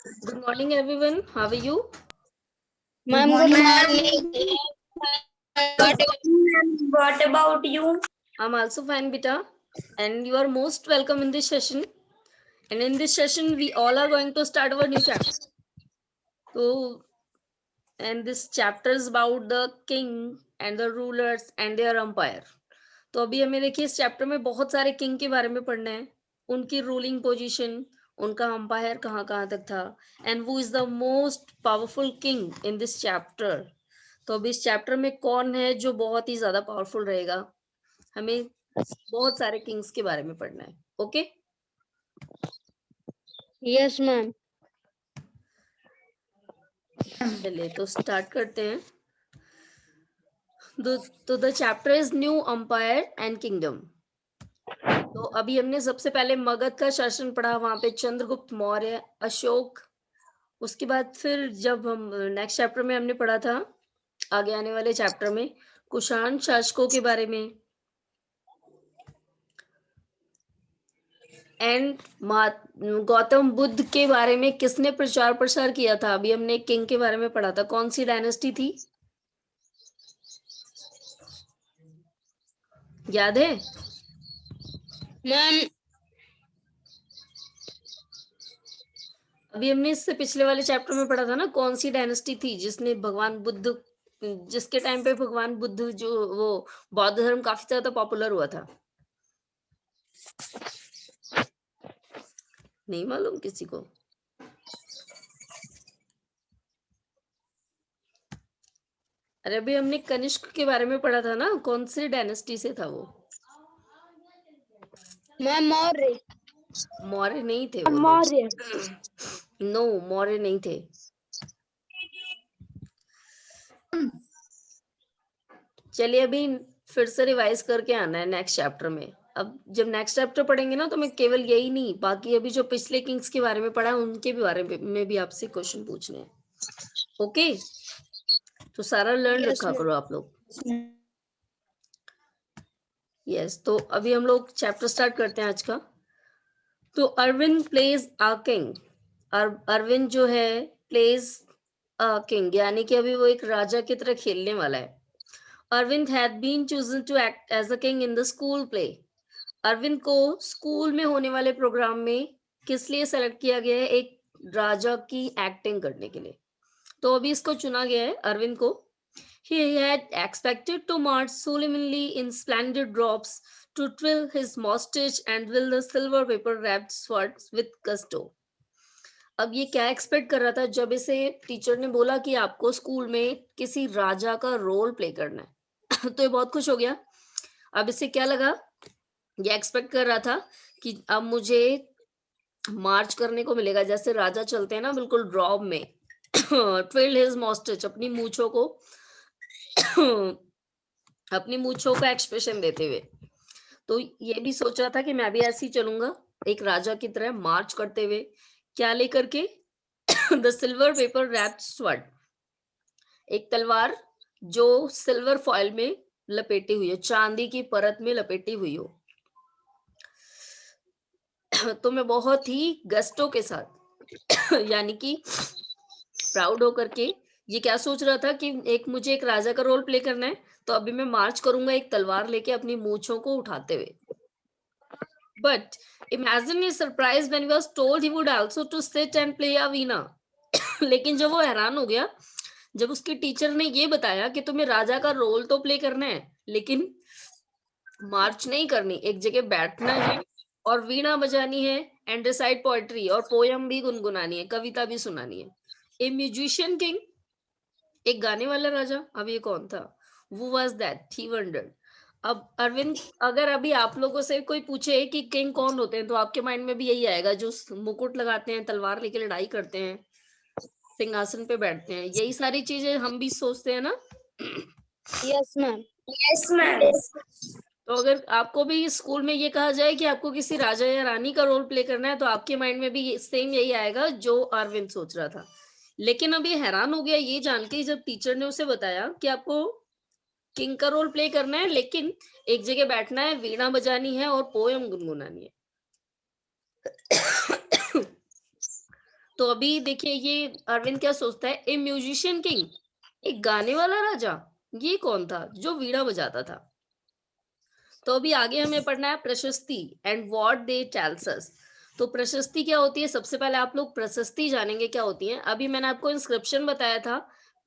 Good morning, everyone. How are you? Ma'am, good morning. What about you? I'm also fine, beta. And you are most welcome in this session. And in this session, we all are going to start our new chapter. So, and this chapter is about the king and the rulers and their empire. तो अभी हमें देखिए इस chapter में बहुत सारे king के बारे में पढ़ना है, उनकी रूलिंग पोजीशन, उनका अंपायर कहाँ कहाँ तक था, एंड वो is the most powerful king in this chapter. तो अभी इस चैप्टर में कौन है जो बहुत ही ज्यादा पावरफुल रहेगा, हमें बहुत सारे किंग्स के बारे में पढ़ना है. Okay Yes, ma'am. चलिए तो स्टार्ट करते हैं. तो the chapter is new umpire and kingdom. तो अभी हमने सबसे पहले मगध का शासन पढ़ा, वहां पे चंद्रगुप्त मौर्य, अशोक. उसके बाद फिर जब हम नेक्स्ट चैप्टर में हमने पढ़ा था, आगे आने वाले चैप्टर में कुषाण शासकों के बारे में, एंड गौतम बुद्ध के बारे में किसने प्रचार प्रसार किया था. अभी हमने किंग के बारे में पढ़ा था, कौन सी डायनेस्टी थी, याद है? Ma'am, अभी हमने इससे पिछले वाले चैप्टर में पढ़ा था ना, कौन सी डायनेस्टी थी जिसने भगवान बुद्ध, जिसके टाइम पे भगवान बुद्ध जो वो बौद्ध धर्म काफी ज्यादा पॉपुलर हुआ था. नहीं मालूम किसी को? अरे अभी हमने कनिष्क के बारे में पढ़ा था ना, कौन सी डायनेस्टी से था वो? ma'am, Maurya. मौर्य नहीं थे वो लोग. Maurya. नो, मौर्य नहीं थे. चलिए अभी फिर से रिवाइज करके आना है नेक्स्ट चैप्टर में. अब जब नेक्स्ट चैप्टर पढ़ेंगे ना, तो मैं केवल यही नहीं, बाकी अभी जो पिछले किंग्स के बारे में पढ़ा है उनके भी बारे में भी आपसे क्वेश्चन पूछने हैं. ओके तो सारा लर्न Yes, रखा ma'am. करो आप लोग. यस तो अभी हम लोग चैप्टर स्टार्ट करते हैं आज का. तो Arvind plays a king. Arvind जो है प्लेज अ किंग, यानी कि अभी वो एक राजा की तरह खेलने वाला है. Arvind had been chosen to act as a king in the school play. Arvind को स्कूल में होने वाले प्रोग्राम में किस लिए सेलेक्ट किया गया है, एक राजा की एक्टिंग करने के लिए. तो अभी इसको चुना गया है अरविंद को. He had expected to march solemnly in splendid robes, to twill his mustache and wield the silver paper wrapped swords with gusto. अब ये क्या एक्सपेक्ट कर रहा था जब इसे टीचर ने बोला कि आपको स्कूल में किसी राजा का रोल प्ले करना है. तो ये बहुत खुश हो गया. अब इसे क्या लगा, ये एक्सपेक्ट कर रहा था कि अब मुझे मार्च करने को मिलेगा जैसे राजा चलते हैं ना, बिल्कुल रॉब में. ट्विल्ड हिज मॉस्टेच, अपनी मूछों को अपनी मूछों का एक्सप्रेशन देते हुए. तो ये भी सोच रहा था कि मैं भी ऐसे ही चलूंगा, एक राजा की तरह मार्च करते हुए. क्या लेकर के? The silver paper wrapped sword, एक तलवार जो सिल्वर फॉइल में लपेटी हुई हो, चांदी की परत में लपेटी हुई हो. तो मैं बहुत ही गस्टो के साथ यानी कि प्राउड होकर के, ये क्या सोच रहा था कि मुझे एक राजा का रोल प्ले करना है, तो अभी मैं मार्च करूंगा एक तलवार लेके अपनी मूंछों को उठाते हुए. But imagine his surprise when he was told he would also to sit and play a veena. लेकिन जब वो हैरान हो गया जब उसके टीचर ने ये बताया कि तुम्हें राजा का रोल तो प्ले करना है, लेकिन मार्च नहीं करनी, एक जगह बैठना है और वीणा बजानी है, एंड रिसाइट पोएट्री, और पोयम भी गुनगुनानी है, कविता भी सुनानी है. ए म्यूजिशियन किंग, एक गाने वाला राजा. अब ये कौन था? Who was that? He wondered. अब अरविंद, अगर अभी आप लोगों से कोई पूछे कि किंग कौन होते हैं, तो आपके माइंड में भी यही आएगा, जो मुकुट लगाते हैं, तलवार लेके लड़ाई करते हैं, सिंहासन पे बैठते हैं. यही सारी चीजें हम भी सोचते हैं ना. Yes, ma'am. Yes, ma'am. तो अगर आपको भी स्कूल में ये कहा जाए कि आपको किसी राजा या रानी का रोल प्ले करना है, तो आपके माइंड में भी सेम यही आएगा जो अरविंद सोच रहा था. लेकिन अभी हैरान हो गया ये जान के जब टीचर ने उसे बताया कि आपको किंग का रोल प्ले करना है, लेकिन एक जगह बैठना है, वीणा बजानी है और पोयम गुनगुनानी है. तो अभी देखिए ये अरविंद क्या सोचता है, ए म्यूजिशियन किंग, एक गाने वाला राजा, ये कौन था जो वीणा बजाता था। तो अभी आगे हमें पढ़ना है प्रशस्ति and what they tells us. तो प्रशस्ति क्या होती है, सबसे पहले आप लोग प्रशस्ति जानेंगे क्या होती है। अभी मैंने आपको इंस्क्रिप्शन बताया था,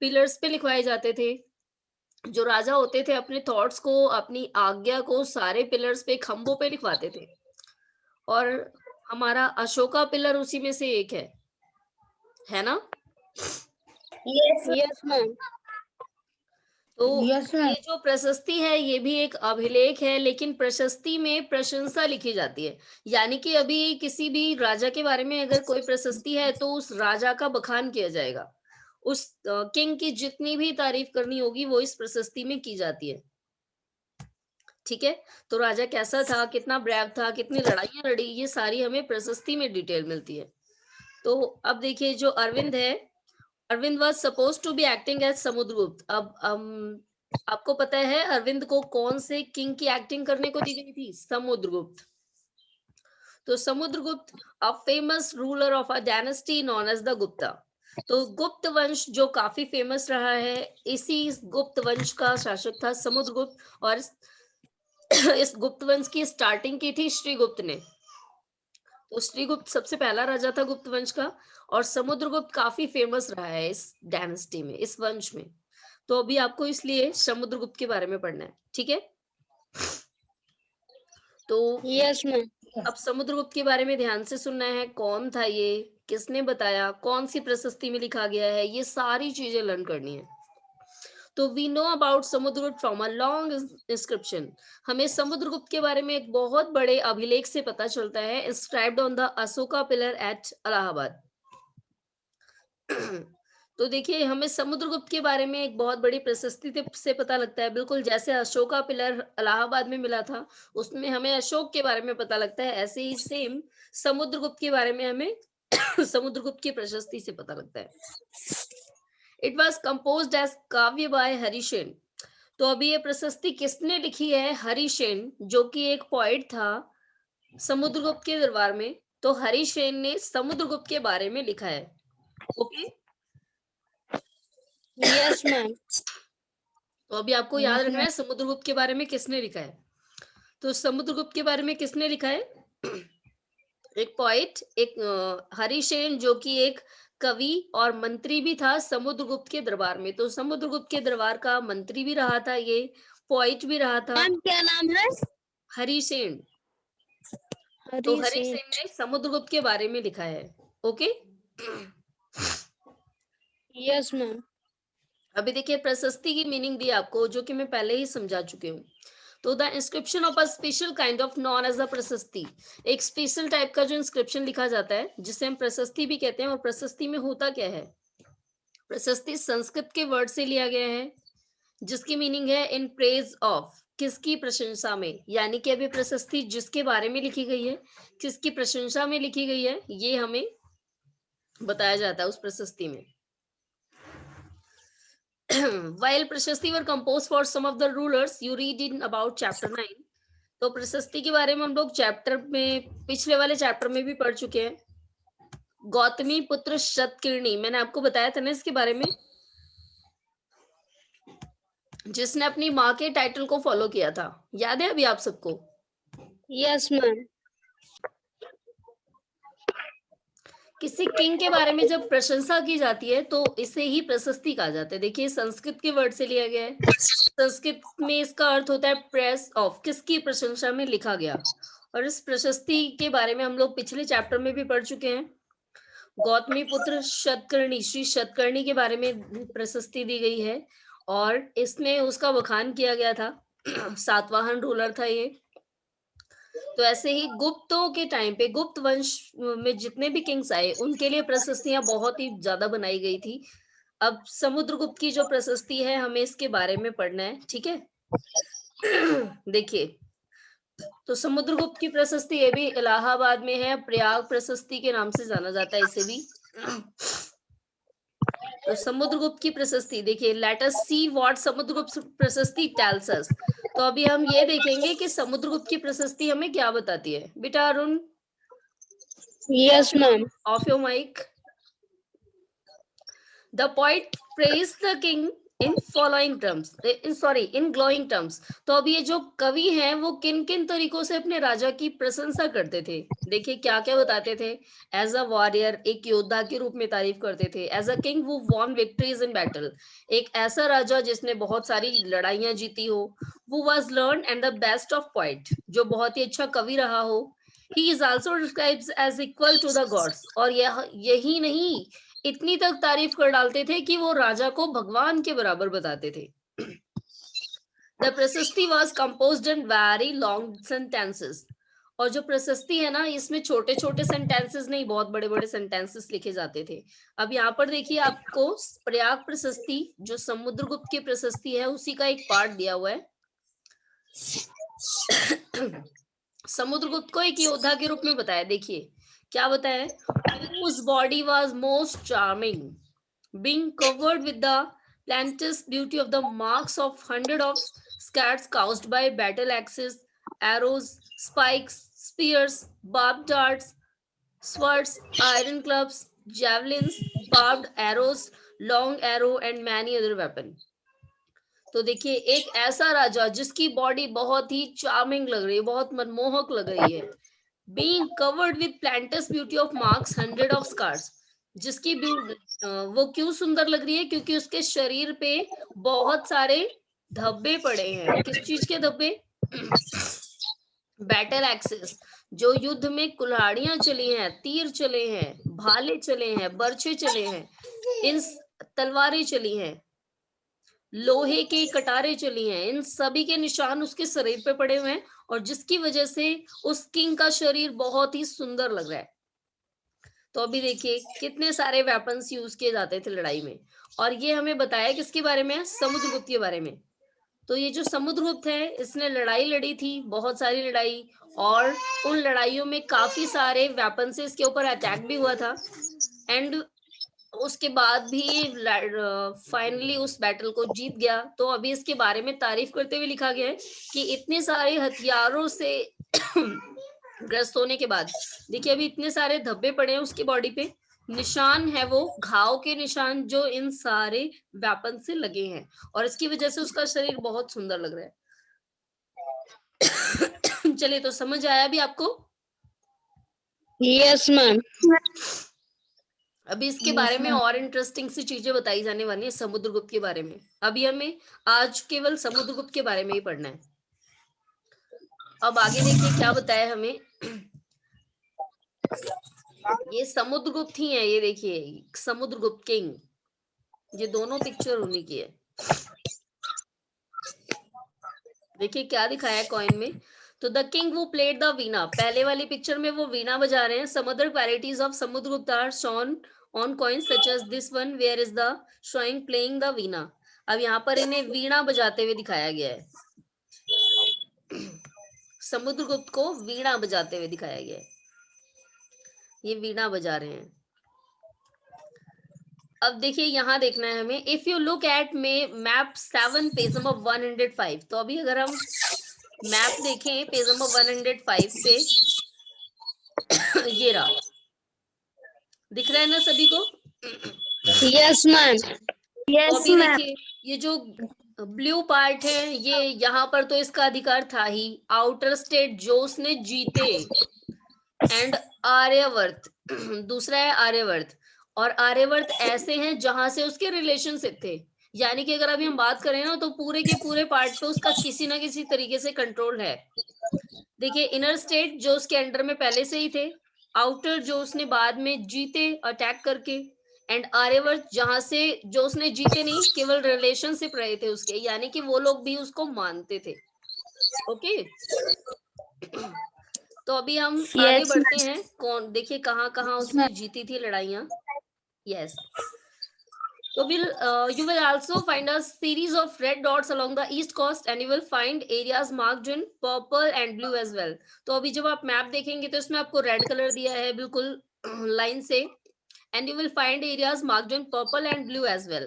पिलर्स पे लिखवाए जाते थे। जो राजा होते थे अपने थॉट्स को, अपनी आज्ञा को सारे पिलर्स पे, खंभों पे लिखवाते थे। और हमारा अशोका पिलर उसी में से एक है ना। Yes. Yes, ma'am. तो Yes, ma'am. ये जो प्रशस्ति है ये भी एक अभिलेख है, लेकिन प्रशस्ति में प्रशंसा लिखी जाती है। यानी कि अभी किसी भी राजा के बारे में अगर कोई प्रशस्ति है तो उस राजा का बखान किया जाएगा, उस किंग की जितनी भी तारीफ करनी होगी वो इस प्रशस्ति में की जाती है। ठीक है, तो राजा कैसा था, कितना ब्रेव था, कितनी लड़ाइयां लड़ी, ये सारी हमें प्रशस्ति में डिटेल मिलती है। तो अब देखिए जो अरविंद है, Arvind was suppose to be acting as Samudragupta. अब आपको पता है अरविंद को कौन से किंग की एक्टिंग करने को दी गई थी, समुद्रगुप्त। तो Samudragupta a famous ruler of a dynasty known as the Gupta. तो गुप्त वंश जो काफी फेमस रहा है, इसी गुप्त वंश का शासक था समुद्रगुप्त। और इस गुप्त वंश की स्टार्टिंग की थी श्रीगुप्त ने। तो श्रीगुप्त सबसे पहला राजा था गुप्त वंश का, और समुद्रगुप्त काफी फेमस रहा है इस डायनेस्टी में, इस वंश में। तो अभी आपको इसलिए समुद्रगुप्त के बारे में पढ़ना है, ठीक है। तो Yes, ma'am. अब समुद्रगुप्त के बारे में ध्यान से सुनना है, कौन था ये, किसने बताया, कौन सी प्रशस्ति में लिखा गया है, ये सारी चीजें लर्न करनी है। तो we know about Samudragupta from a long inscription. हमें समुद्रगुप्त के बारे में एक बहुत बड़े अभिलेख से पता चलता है, inscribed on the Ashoka pillar at Allahabad. तो देखिए हमें समुद्रगुप्त के बारे में एक बहुत बड़ी प्रशस्ति से पता लगता है, बिल्कुल जैसे अशोका पिलर इलाहाबाद में मिला था, उसमें हमें अशोक के बारे में पता लगता है, ऐसे ही सेम समुद्रगुप्त के बारे में हमें समुद्रगुप्त की प्रशस्ति से पता लगता है। इट वॉज कंपोज्ड एज काव्य बाय हरिसेन। तो अभी ये प्रशस्ति किसने लिखी है, हरिसेन, जो कि एक पोइट था समुद्रगुप्त के दरबार में। तो हरिसेन ने समुद्रगुप्त के बारे में लिखा है। Okay, Yes, ma'am. तो अभी आपको याद रखना है समुद्रगुप्त के बारे में किसने लिखा है। तो समुद्रगुप्त के बारे में किसने लिखा है, एक पोइट, एक हरिसेन, जो कि एक कवि और मंत्री भी था समुद्रगुप्त के दरबार में। तो समुद्रगुप्त के दरबार का मंत्री भी रहा था, ये पोइट भी रहा था, मैम क्या नाम है? हरिसेन। तो हरिसेन. हरिसेन ने समुद्रगुप्त के बारे में लिखा है। Okay, Yes, ma'am. अभी देखिए प्रशस्ति की मीनिंग दी आपको, जो कि मैं पहले ही समझा चुकी हूँ। तो the inscription of a special kind of known as the prashasti, एक स्पेशल टाइप का जो इंस्क्रिप्शन लिखा जाता है जिसे हम प्रशस्ति भी कहते हैं। और प्रशस्ति में होता क्या है, प्रशस्ति संस्कृत के वर्ड से लिया गया है, जिसकी मीनिंग है इन प्रेज ऑफ, किसकी प्रशंसा में। यानी कि अभी प्रशस्ति जिसके बारे में लिखी गई है, किसकी प्रशंसा में लिखी गई है, ये हमें बताया जाता है उस प्रशस्ति में। While प्रशस्ति were composed for some of the rulers, you read in about chapter 9. तो प्रशस्ति के बारे में हम लोग चैप्टर में, पिछले वाले चैप्टर में भी पढ़ चुके हैं। गौतमी पुत्र शतकीर्णी, मैंने आपको बताया था ना इसके बारे में, जिसने अपनी माँ के टाइटल को फॉलो किया था, याद है अभी आप सबको। Yes, ma'am. किसी किंग के बारे में जब प्रशंसा की जाती है तो इसे ही प्रशस्ति कहा जाता है। देखिए संस्कृत के वर्ड से लिया गया है, संस्कृत में इसका अर्थ होता है प्रेस ऑफ, किसकी प्रशंसा में लिखा गया। और इस प्रशस्ति के बारे में हम लोग पिछले चैप्टर में भी पढ़ चुके हैं। गौतमी पुत्र शतकर्णी, श्री शतकर्णी के बारे में प्रशस्ति दी गई है, और इसमें उसका बखान किया गया था। सातवाहन रूलर था ये। तो ऐसे ही गुप्तों के टाइम पे, गुप्त वंश में जितने भी किंग्स आए उनके लिए प्रशस्तियां बहुत ही ज्यादा बनाई गई थी। अब समुद्रगुप्त की जो प्रशस्ति है हमें इसके बारे में पढ़ना है, ठीक है। देखिए तो समुद्रगुप्त की प्रशस्ति ये भी इलाहाबाद में है, प्रयाग प्रशस्ति के नाम से जाना जाता है इसे भी। तो समुद्रगुप्त की प्रशस्ति देखिए, let us see what Samudragupta प्रशस्ति टेल्स अस। तो अभी हम ये देखेंगे कि समुद्रगुप्त की प्रशस्ति हमें क्या बताती है। बेटा Arun, Yes, ma'am. Off your mic. The poet praised the king in following terms, in glowing terms. तो अब ये जो कवि हैं वो किन किन तरीकों से अपने राजा की प्रशंसा करते थे, देखिए क्या क्या बताते थे। एज अ वॉरियर, एक योद्धा के रूप में तारीफ करते थे। As a king who won victories in battle, एक ऐसा राजा जिसने बहुत सारी लड़ाइयां जीती हो। who was learned and the best of poet, जो बहुत ही अच्छा कवि रहा हो। he is also described as equal to the gods, और यही नहीं, इतनी तक तारीफ कर डालते थे कि वो राजा को भगवान के बराबर बताते थे। The प्रशस्ति was composed in very long sentences, और जो प्रशस्ति है ना, इसमें छोटे छोटे सेंटेंसेस नहीं, बहुत बड़े बड़े सेंटेंसेस लिखे जाते थे। अब यहाँ पर देखिए आपको प्रयाग प्रशस्ति, जो समुद्रगुप्त की प्रशस्ति है, उसी का एक पार्ट दिया हुआ है। समुद्रगुप्त को एक योद्धा के रूप में बताया, देखिए क्या बताया है। Whose body was most charming, being covered with the plenteous beauty of the marks of hundred of scars caused by battle axes, arrows, spikes, spears, barbed darts, swords, iron clubs, javelins, barbed arrows, long arrow, and many other weapons. तो देखिए एक ऐसा राजा जिसकी body बहुत ही charming लग रही है, बहुत मनमोहक लग रही है। Being covered with plenteous beauty of marks, hundred of scars, जिसकी वो क्यों सुंदर लग रही है, क्योंकि उसके शरीर पे बहुत सारे धब्बे पड़े हैं। किस चीज के धब्बे? बैटल एक्सेस, जो युद्ध में कुल्हाड़ियां चली हैं, तीर चले हैं, भाले चले हैं, बर्छे चले हैं, इन तलवारें चली हैं, लोहे के कटारे चली हैं, इन सभी के निशान उसके शरीर पे पड़े हुए हैं, और जिसकी वजह से उस किंग का शरीर बहुत ही सुंदर लग रहा है। तो अभी देखिए कितने सारे वेपन्स यूज किए जाते थे लड़ाई में, और ये हमें बताया किसके बारे में? समुद्रगुप्त के बारे में। तो ये जो समुद्रगुप्त है, इसने लड़ाई लड़ी थी, बहुत सारी लड़ाई, और उन लड़ाइयों में काफी सारे वेपन से इसके ऊपर अटैक भी हुआ था, एंड उसके बाद भी फाइनली उस बैटल को जीत गया। तो अभी इसके बारे में तारीफ करते हुए लिखा गया है कि इतने सारे हथियारों से ग्रस्त होने के बाद, देखिए अभी इतने सारे धब्बे पड़े हैं उसकी बॉडी पे, निशान है वो घाव के निशान, जो इन सारे वेपन से लगे हैं, और इसकी वजह से उसका शरीर बहुत सुंदर लग रहा है। चलिए, तो समझ आया अभी आपको? Yes ma'am. अभी इसके बारे में और इंटरेस्टिंग सी चीजें बताई जाने वाली है समुद्रगुप्त के बारे में। अभी हमें आज केवल समुद्रगुप्त के बारे में ही पढ़ना है। अब आगे देखिए क्या बताया हमें। ये समुद्रगुप्त ही है, ये देखिए समुद्रगुप्त किंग, ये दोनों पिक्चर उन्हीं की है। देखिए क्या दिखाया है कॉइन में। तो द किंग वो प्लेड द वीणा, पहले वाली पिक्चर में वो वीणा बजा रहे हैं। Some other qualities of Samudragupta are shown on coins such as this one where is the showing playing the veena. अब यहाँ पर इन्हें वीणा बजाते हुए दिखाया गया है, समुद्रगुप्त को वीणा बजाते हुए दिखाया गया है, ये वीणा बजा रहे हैं। अब देखिए यहाँ देखना है हमें, if you look at map 7 page number 105, तो अभी अगर हम मैप देखें पेज नंबर 105 पे, ये रहा, दिख रहा है ना सभी को? Yes ma'am. तो अभी देखिए ये जो ब्लू पार्ट है, ये यहाँ पर तो इसका अधिकार था ही, आउटर स्टेट जो उसने जीते, एंड आर्यवर्त दूसरा है आर्यवर्त, और आर्यवर्त ऐसे हैं जहां से उसके रिलेशनशिप थे। यानी कि अगर अभी हम बात करें ना, तो पूरे के पूरे पार्ट पे उसका किसी ना किसी तरीके से कंट्रोल है। देखिए इनर स्टेट जो उसके अंडर में पहले से ही थे, आउटर जो उसने बाद में जीते अटैक करके, एंड आर्यवर्त जहां से जो उसने जीते नहीं, केवल रिलेशनशिप रहे थे उसके, यानी कि वो लोग भी उसको मानते थे। ओके तो अभी हम आगे बढ़ते हैं। कौन देखिए कहाँ कहाँ उसने जीती थी लड़ाइयाँ। Yes, so you will also find a series of red dots along the east coast, and you will find areas marked in purple and blue as well. तो अभी जब आप मैप देखेंगे तो इसमें आपको रेड कलर दिया है बिल्कुल लाइन से, and you will find areas marked in purple and blue as well.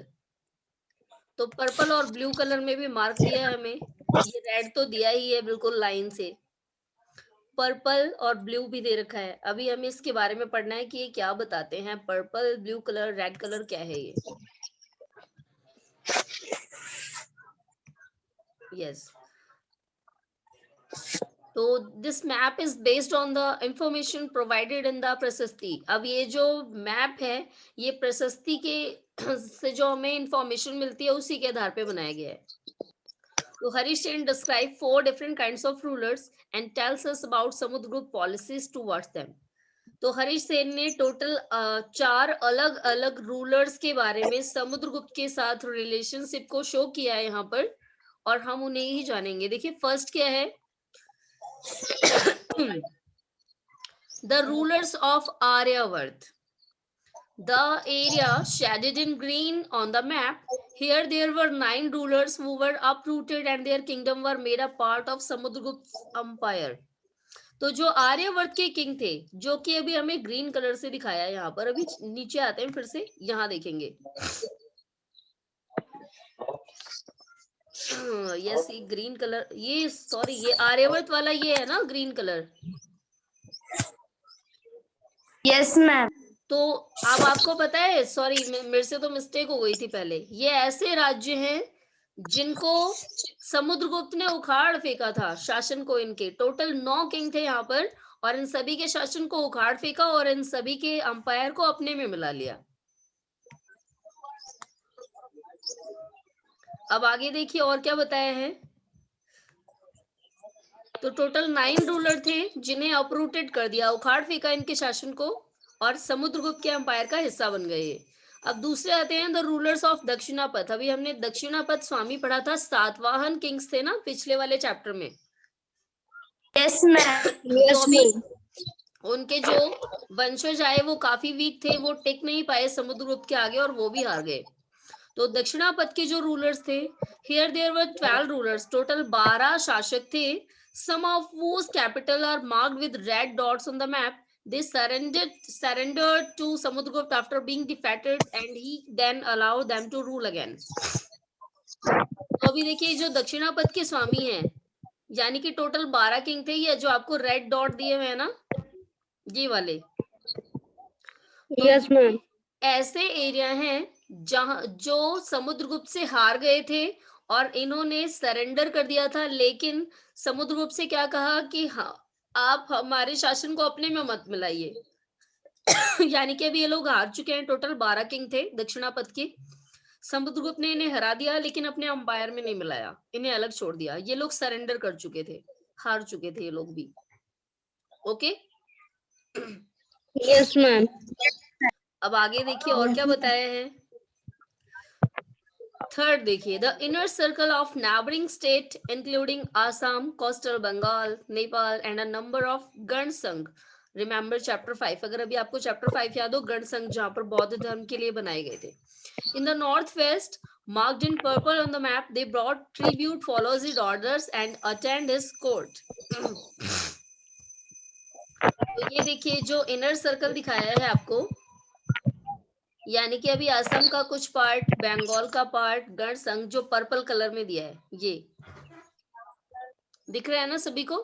तो पर्पल और ब्लू कलर में भी मार्क दिया है हमें, ये रेड तो दिया ही है बिल्कुल लाइन से। पर्पल और ब्लू भी दे रखा है। अभी हमें इसके बारे में पढ़ना है कि ये क्या बताते हैं। Purple, blue colour, red colour क्या है ये। यस, तो this map is based on the information provided in the प्रशस्ति। अब ये जो मैप है ये प्रशस्ति के से जो हमें इंफॉर्मेशन मिलती है उसी के आधार पे बनाया गया है। तो Harish Sen describe 4 different kinds of rulers and tells us about Samudra policies towards them. तो हरीश सेन ने टोटल 4 अलग अलग रूलर्स के बारे में समुद्रगुप्त के साथ रिलेशनशिप को शो किया है यहाँ पर, और हम उन्हें ही जानेंगे। देखिए फर्स्ट क्या है, the rulers of Aryavarta. The area shaded in green on the map. Here there were 9 rulers who were uprooted and their kingdom were made a part of Samudragupta's empire. तो जो आर्यवर्त के किंग थे, जो कि अभी हमें ग्रीन कलर से दिखाया है यहाँ पर, अभी नीचे आते हैं फिर से, यहाँ देखेंगे। यस, ये ग्रीन कलर, ये सॉरी ये आर्यवर्त वाला ये है ना ग्रीन कलर। Yes ma'am. तो अब आपको पता है, सॉरी मेरे से तो मिस्टेक हो गई थी पहले, ये ऐसे राज्य हैं जिनको समुद्रगुप्त ने उखाड़ फेंका था शासन को। इनके टोटल 9 किंग थे यहाँ पर, और इन सभी के शासन को उखाड़ फेंका और इन सभी के अंपायर को अपने में मिला लिया। अब आगे देखिए और क्या बताया है। तो टोटल 9 रूलर थे जिन्हें अपरूटेड कर दिया, उखाड़ फेंका इनके शासन को, और समुद्रगुप्त के अंपायर का हिस्सा बन गए। अब दूसरे आते हैं द रूलर्स ऑफ दक्षिणापथ। अभी हमने दक्षिणापथ स्वामी पढ़ा था, सातवाहन किंग्स थे ना पिछले वाले चैप्टर में। Yes ma'am. तो अभी उनके जो वंशज आए वो काफी वीक थे, वो टिक नहीं पाए समुद्रगुप्त के आगे और वो भी हार गए। तो दक्षिणापथ के जो रूलर्स थे, here there were 12 rulers, total 12 शासक थे। Some of whose capital are marked with red dots on the map. They surrendered to Samudragupta after being defeated and he then allowed them to rule again. तो अभी देखिए जो दक्षिणापथ के स्वामी हैं, यानी कि टोटल 12 किंग थे, ये जो आपको रेड डॉट दिए हुए हैं ना, ये वाले। तो यस मैम। ऐसे एरिया हैं जहां जो समुद्रगुप्त से हार गए थे और इन्होंने सरेंडर कर दिया था, लेकिन समुद्रगुप्त से क्या कहा कि हाँ आप हमारे शासन को अपने में मत मिलाइए। यानी कि अभी ये लोग हार चुके हैं। टोटल 12 किंग थे दक्षिणापथ के। समुद्रगुप्त ने इन्हें हरा दिया लेकिन अपने अंपायर में नहीं मिलाया, इन्हें अलग छोड़ दिया। ये लोग सरेंडर कर चुके थे, हार चुके थे ये लोग भी। Okay, yes ma'am. अब आगे देखिए और क्या बताया है। थर्ड देखिए, the inner circle of neighbouring state including Assam, coastal Bengal, Nepal and a number of ganasangha. Remember chapter 5, अगर अभी आपको चैप्टर 5 याद हो, गणसंघ जहां पर बौद्ध धर्म के लिए बनाए गए थे। In the north west marked in purple on the map, they brought tribute, follows his orders and attend his court. तो ये देखिए जो इनर सर्कल दिखाया है आपको, यानी कि अभी असम का कुछ पार्ट, बंगाल का पार्ट, गणसंघ जो पर्पल कलर में दिया है, ये दिख रहा है ना सभी को।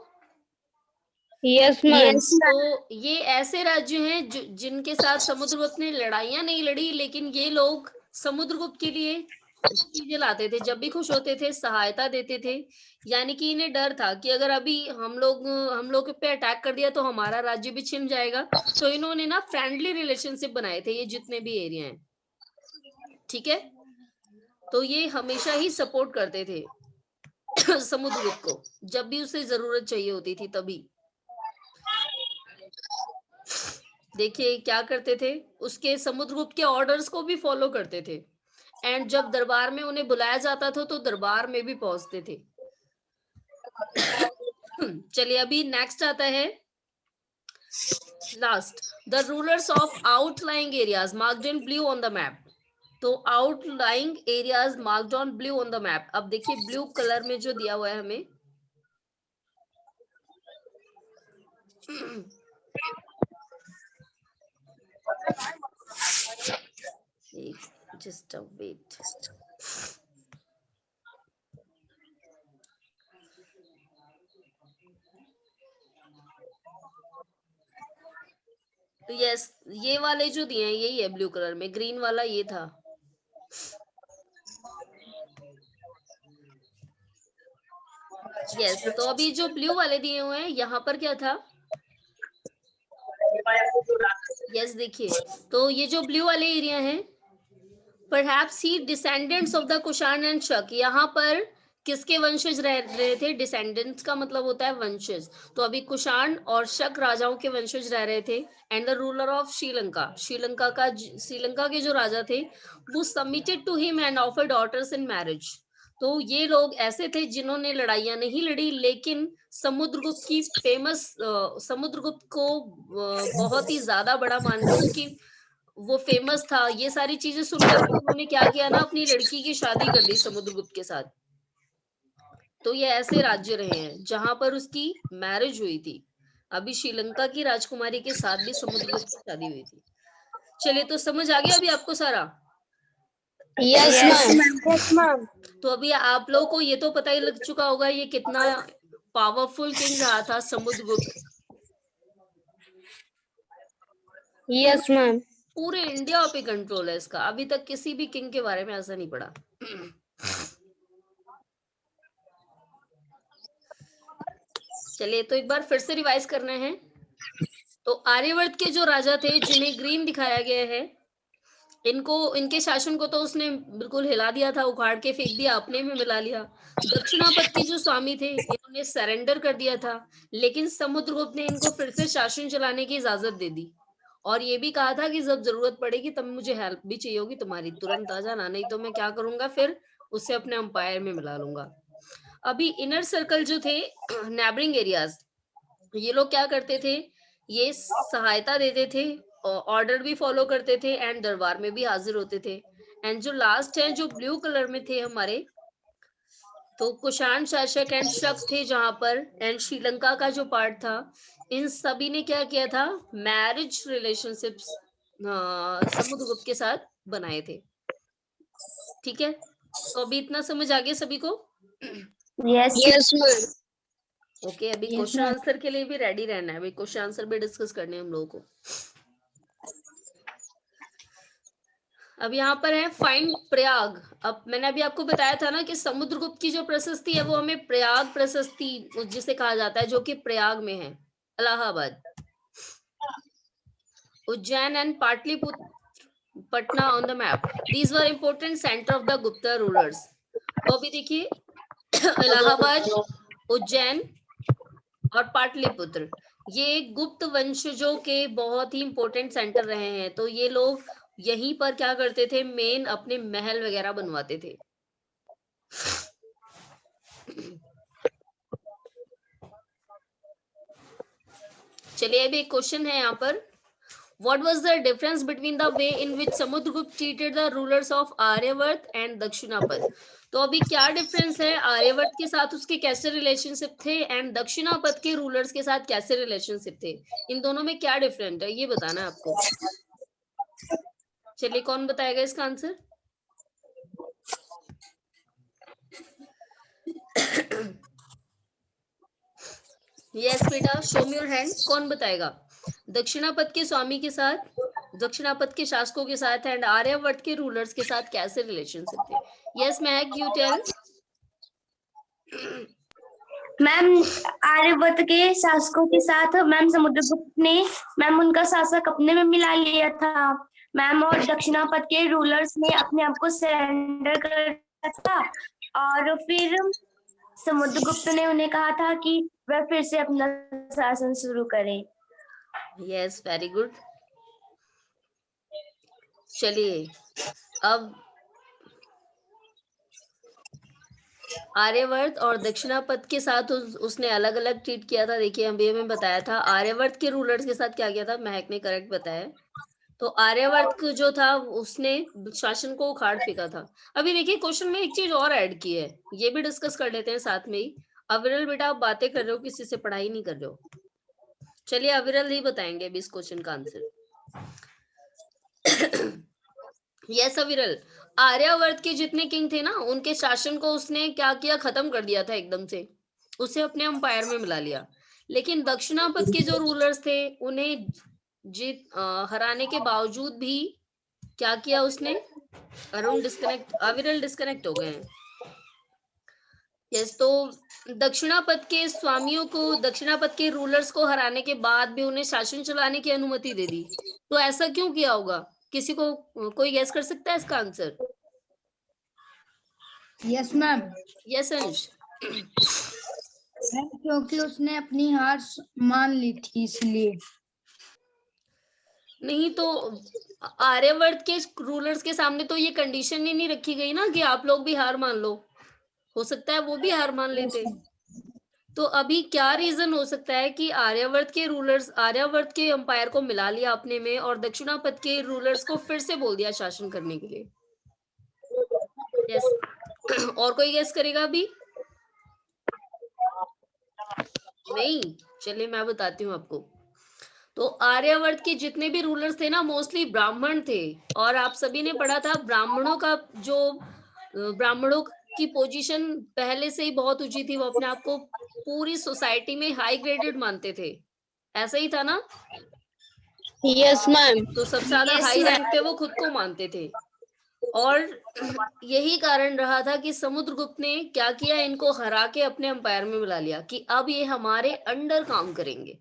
Yes ma'am. तो ये ऐसे राज्य हैं जिनके साथ समुद्रगुप्त ने लड़ाइयां नहीं लड़ी, लेकिन ये लोग समुद्रगुप्त के लिए चीजें लाते थे, जब भी खुश होते थे सहायता देते थे। यानी कि इन्हें डर था कि अगर अभी हम लोग पे अटैक कर दिया तो हमारा राज्य भी छिन जाएगा। तो इन्होंने ना फ्रेंडली रिलेशनशिप बनाए थे ये जितने भी एरिया हैं, ठीक है। तो ये हमेशा ही सपोर्ट करते थे समुद्रगुप्त को, जब भी उसे जरूरत चाहिए होती थी तभी। देखिए क्या करते थे, उसके समुद्रगुप्त के ऑर्डर्स को भी फॉलो करते थे, एंड जब दरबार में उन्हें बुलाया जाता था तो दरबार में भी पहुंचते थे। चलिए अभी नेक्स्ट आता है last, the rulers of outlying areas marked in blue on the map. तो outlying areas marked on blue on the map. अब देखिए ब्लू कलर में जो दिया हुआ है हमें, just a wait. यस, ये वाले जो दिए हैं यही है ब्लू कलर में, ग्रीन वाला ये था। यस, तो अभी जो ब्लू वाले दिए हुए हैं यहाँ पर क्या था? यस, देखिए, तो ये जो ब्लू वाले एरिया हैं, perhaps he descendants of the Kushan and शक, यहाँ पर किसके वंशज रह रहे थे? डिसेंडेंट्स का मतलब होता है वंशज, तो अभी कुषाण और शक राजाओं के वंशज रह रहे थे। And the ruler of Sri Lanka, Sri Lanka के जो राजा थे वो submitted to him and offer daughters in marriage. तो ये लोग ऐसे थे जिन्होंने लड़ाइयां नहीं लड़ी, लेकिन समुद्रगुप्त को बहुत ही ज्यादा बड़ा मानते, क्योंकि वो फेमस था। ये सारी चीजें सुनकर के उन्होंने क्या किया ना, अपनी लड़की की शादी कर दी समुद्रगुप्त के साथ। तो ये ऐसे राज्य रहे हैं जहां पर उसकी मैरिज हुई थी। अभी श्रीलंका की राजकुमारी के साथ भी समुद्रगुप्त की शादी हुई थी। चलिए, तो समझ आ गया अभी आपको सारा? Yes Yes, ma'am. ma'am. Yes ma'am. तो अभी आप लोगों को ये तो पता ही लग चुका होगा ये कितना पावरफुल किंग रहा था समुद्रगुप्त। Yes ma'am. पूरे इंडिया पे कंट्रोल है इसका, अभी तक किसी भी किंग के बारे में ऐसा नहीं पड़ा। चलिए, तो एक बार फिर से रिवाइज करना है। तो आर्यवर्त के जो राजा थे जिन्हें ग्रीन दिखाया गया है, इनके शासन को तो उसने बिल्कुल हिला दिया था, उखाड़ के फेंक दिया, अपने में मिला लिया। दक्षिणापथ के जो स्वामी थे इन्होंने सरेंडर कर दिया था, लेकिन समुद्रगुप्त ने इनको फिर से शासन चलाने की इजाजत दे दी, और ये भी कहा था कि जब जरूरत पड़ेगी तब मुझे हेल्प भी चाहिए होगी तुम्हारी, तुरंत आ जाना, नहीं तो मैं क्या करूंगा, फिर उसे अपने अंपायर में मिला लूंगा। अभी इनर सर्कल जो थे, नेबरिंग एरियाज, ये लोग क्या करते थे? ये सहायता देते थे, ऑर्डर भी फॉलो करते थे, एंड दरबार में भी हाजिर होते थे। एंड जो लास्ट है, जो ब्लू कलर में थे हमारे, तो कुषाण शासक एंड शक थे जहां पर, एंड श्रीलंका का जो पार्ट था, इन सभी ने क्या किया था? मैरिज रिलेशनशिप्स समुद्रगुप्त के साथ बनाए थे। ठीक है, तो अभी इतना समझ आ गया सभी को? Yes. Yes ma'am. ओके, अभी Yes, क्वेश्चन ma'am. आंसर के लिए भी रेडी रहना है, अभी क्वेश्चन आंसर भी डिस्कस करने हैं हम लोगों को। अब यहाँ पर है फाइंड प्रयाग। अब मैंने अभी आपको बताया था ना कि समुद्रगुप्त की जो प्रशस्ति है वो हमें प्रयाग प्रशस्ति जिसे कहा जाता है, जो कि प्रयाग में है, Allahabad, Ujjain and Pataliputra, Patna on the map, these were important centre of the Gupta rulers. तो अभी देखिए, इलाहाबाद, उज्जैन और पाटलिपुत्र, ये गुप्त वंशजों के बहुत ही इंपॉर्टेंट सेंटर रहे हैं। तो ये लोग यहीं पर क्या करते थे? मेन अपने महल वगैरह बनवाते थे। चलिए, अभी एक क्वेश्चन है यहाँ पर, What was the difference between the way in which Samudragupta treated the rulers of Aryavart and Dakshinapatha? तो अभी क्या डिफरेंस है? आर्यवर्त के साथ उसके कैसे रिलेशनशिप थे, एंड दक्षिणापथ के रूलर्स के साथ कैसे रिलेशनशिप थे? इन दोनों में क्या डिफरेंट है, ये बताना है आपको। चलिए, कौन बताएगा इसका आंसर? यस बेटा, शो मी योर हैंड, कौन बताएगा? दक्षिणापथ के स्वामी के साथ, दक्षिणापथ के शासकों के साथ, एंड आर्यवर्त के रूलर्स के साथ कैसे रिलेशनशिप थे? Yes Mahak, you tell. Ma'am, Aryavart के शासकों के साथ मैम समुद्रगुप्त ने मैम उनका शासक अपने में मिला लिया था मैम, और दक्षिणापथ के रूलर्स ने अपने आप को सरेंडर कर दिया था, और फिर समुद्रगुप्त ने उन्हें कहा था कि वह फिर से अपना शासन शुरू करें। Yes, very good. चलिए, अब आर्यवर्त और दक्षिणापथ के साथ उसने अलग अलग ट्रीट किया था। देखिए, अभी हमें बताया था आर्यवर्त के रूलर्स के साथ क्या किया था, महक ने करेक्ट बताया। तो आर्यवर्त जो था उसने शासन को उखाड़ फेंका था। अभी देखिए, क्वेश्चन में एक चीज और ऐड की है, ये भी डिस्कस कर लेते हैं साथ में ही। अविरल बेटा, आप बातें कर रहे हो, किसी से पढ़ाई नहीं कर रहे हो। चलिए, अविरल ही बताएंगे अभी इस क्वेश्चन का आंसर। यस अविरल, आर्यावर्त के जितने किंग थे ना, उनके शासन को उसने क्या किया? खत्म कर दिया था एकदम से, उसे अपने अंपायर में मिला लिया। लेकिन दक्षिणापथ के जो रूलर्स थे उन्हें हराने के बावजूद भी क्या किया उसने? अविरल डिस्कनेक्ट हो गए हैं। यस, तो दक्षिणापथ के स्वामियों को, दक्षिणापथ के रूलर्स को हराने के बाद भी उन्हें शासन चलाने की अनुमति दे दी। तो ऐसा क्यों किया होगा? किसी को कोई गेस कर सकता है इसका आंसर? Yes ma'am. यस अंश। क्योंकि उसने अपनी हार मान ली थी इसलिए। नहीं तो आर्यवर्त के रूलर्स के सामने तो ये कंडीशन ही नहीं रखी गई ना कि आप लोग भी हार मान लो। हो सकता है वो भी हार मान लेते। तो अभी क्या रीजन हो सकता है कि आर्यावर्त के अंपायर को मिला लिया अपने में और दक्षिणापथ के रूलर्स को फिर से बोल दिया शासन करने के लिए? यस। और कोई गेस करेगा अभी? नहीं, चलिए मैं बताती हूँ आपको। तो आर्यावर्त के जितने भी रूलर्स थे ना, मोस्टली ब्राह्मण थे। और आप सभी ने पढ़ा था ब्राह्मणों का जो ब्राह्मणों की पोजीशन पहले से ही बहुत ऊंची थी। वो अपने आप को पूरी सोसाइटी में हाई ग्रेडेड मानते थे। ऐसा ही था ना? Yes ma'am. तो सबसे ज्यादा Yes, हाई ma'am. रैंक पे वो खुद को मानते थे। और यही कारण रहा था कि समुद्रगुप्त ने क्या किया, इनको हरा के अपने अंपायर में मिला लिया कि अब ये हमारे अंडर काम करेंगे।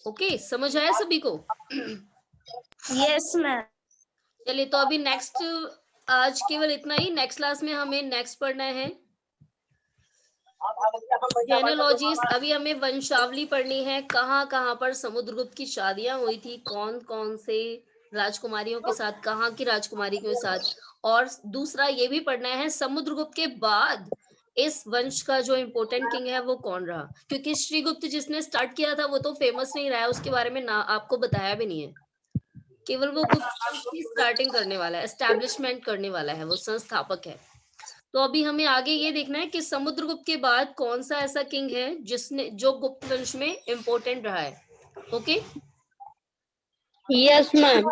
ओके, समझ आया सभी को? Yes, ma'am. चलिए, तो अभी नेक्स्ट, आज केवल इतना ही। नेक्स्ट क्लास में हमें नेक्स्ट पढ़ना है जेनेलॉजीज। अभी हमें वंशावली पढ़नी है, कहाँ कहाँ पर समुद्रगुप्त की शादियां हुई थी, कौन कौन से राजकुमारियों के साथ, कहाँ की राजकुमारी के साथ। और दूसरा ये भी पढ़ना है समुद्रगुप्त के बाद इस वंश का जो इम्पोर्टेंट किंग है वो कौन रहा, क्योंकि श्रीगुप्त जिसने स्टार्ट किया था वो तो फेमस नहीं रहा है, उसके बारे में ना आपको बताया भी नहीं है। केवल वो गुप्त वंश की स्टार्टिंग करने वाला है, एस्टैब्लिशमेंट करने वाला है, वो संस्थापक है। तो अभी हमें आगे ये देखना है कि समुद्रगुप्त के बाद कौन सा ऐसा किंग है जो गुप्त वंश में इम्पोर्टेंट रहा है। Okay, yes ma'am.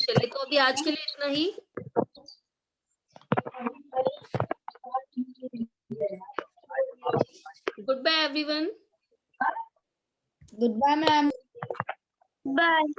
चलिए, तो अभी आज के लिए इतना ही। Goodbye everyone. Goodbye ma'am. Bye.